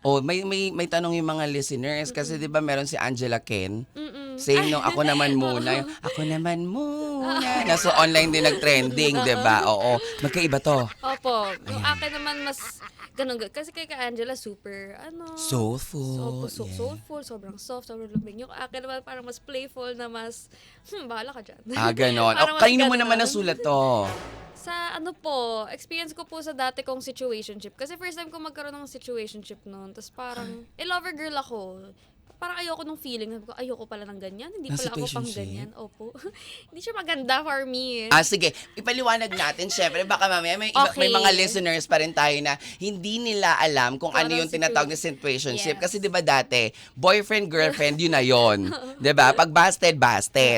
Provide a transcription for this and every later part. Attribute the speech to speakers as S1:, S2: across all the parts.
S1: Oh, may tanong yung mga listeners kasi 'di ba meron si Angela Ken.
S2: Mm.
S1: Same nung ako naman muna. Yung, ako naman muna. Nasa online din nag-trending, 'di ba? Oo, magkaiba 'to.
S2: Opo, yung
S1: Ayan.
S2: akin naman mas ganun. Kasi kay Angela super,
S1: Soulful. Yeah.
S2: soulful, sobrang soft, sobrang lambing. Yung akin naman parang mas playful na mas, bahala ka dyan.
S1: Ganon.
S2: Parang
S1: O,
S2: mas
S1: kanino mo naman
S2: ganon.
S1: nasulat to?
S2: Sa experience ko po sa dati kong situationship. Kasi first time ko magkaroon ng situationship noon. Tapos parang, lover girl ako. Parang ayoko nung feeling. Sabi ko, ayoko pala ng ganyan. Hindi
S1: Ng
S2: pala ako pang
S1: situationship?
S2: ganyan. Opo. Hindi siya maganda for me.
S1: Sige. Ipaliwanag natin. Siyempre, baka mamaya may
S2: Okay.
S1: mga listeners pa rin tayo na hindi nila alam kung ano
S2: Ano
S1: yung tinatawag na situationship.
S2: Yes.
S1: Kasi 'di ba dati, boyfriend, girlfriend, yun na yun. 'Di ba? Pag busted,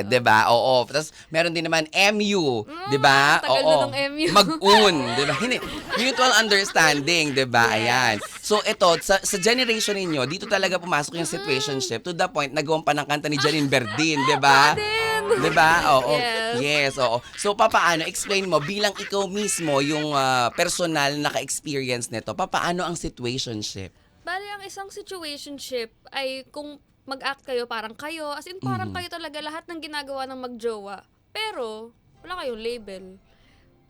S1: 'di ba? Oo. Tapos meron din naman MU, 'di ba?
S2: tagal na ng MU.
S1: Mag-un, 'di ba? Hindi, mutual understanding, 'di ba?
S2: Yes.
S1: Ayan. So ito, sa generation ninyo, dito talaga pumasok yung situationship to the point nagawang pa ng kanta ni Janine Berdin, 'di ba?
S2: Din.
S1: 'Di ba? Oo.
S2: Yes.
S1: Yes, oo. So papaano explain mo bilang ikaw mismo yung personal naka-experience nito, papaano ang situationship?
S2: Bali, ang isang situationship ay kung mag-act kayo, parang kayo. As in, parang kayo talaga lahat ng ginagawa ng magjowa. Pero, wala kayong label.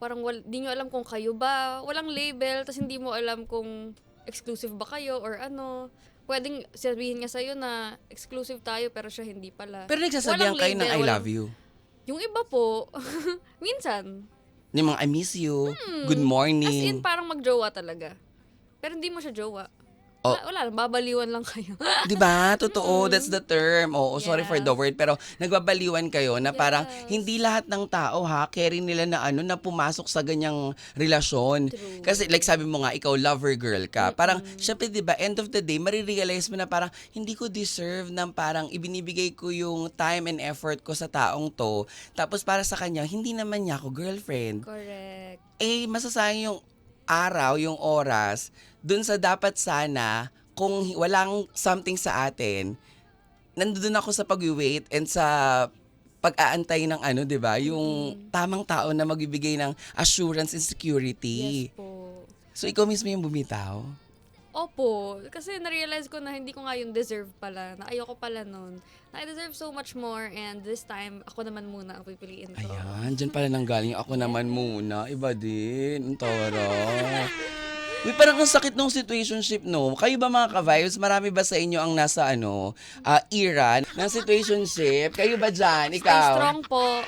S2: Parang di nyo alam kung kayo ba. Walang label, tas hindi mo alam kung exclusive ba kayo or ano. Pwedeng sabihin nga sa'yo na exclusive tayo pero siya hindi pala.
S1: Pero nagsasabihan
S2: Walang
S1: kayo ng
S2: label,
S1: I love you.
S2: Yung iba po, minsan.
S1: Yung mga I miss you, good
S2: As in,
S1: morning.
S2: parang magjowa talaga. Pero hindi mo siya jowa.
S1: Oh.
S2: Wala lang, babaliwan lang kayo.
S1: 'Di ba? Totoo, that's the term. Oo, sorry for the
S2: Yes.
S1: word, pero nagbabaliwan kayo na parang
S2: Yes.
S1: hindi lahat ng tao carry nila na na pumasok sa ganyang relasyon.
S2: True.
S1: Kasi like sabi mo nga, ikaw lover girl ka. Parang syempre 'di ba, end of the day, marirealize mo na parang hindi ko deserve ng parang ibinibigay ko yung time and effort ko sa taong to. Tapos para sa kanya, hindi naman niya ako girlfriend.
S2: Correct.
S1: Masasayang yung araw, yung oras, dun sa dapat sana, kung walang something sa atin, nandun ako sa pag-wait and sa pag-aantay ng 'di ba, yung tamang tao na magbibigay ng assurance and security.
S2: Yes po.
S1: So, ikaw mismo yung bumitaw?
S2: Opo. Kasi na-realize ko na hindi ko nga yung deserve pala. Na ayoko pala nun. Na I deserve so much more and this time, ako naman muna ang pipiliin ko.
S1: Ayan, dyan pala nanggaling yung ako naman muna. Iba din. Ang tara. Uy, parang ang sakit nung situationship, no? Kayo ba mga ka-vibes, marami ba sa inyo ang nasa era ng situationship? Kayo ba dyan?
S2: Stay
S1: Ikaw?
S2: strong po.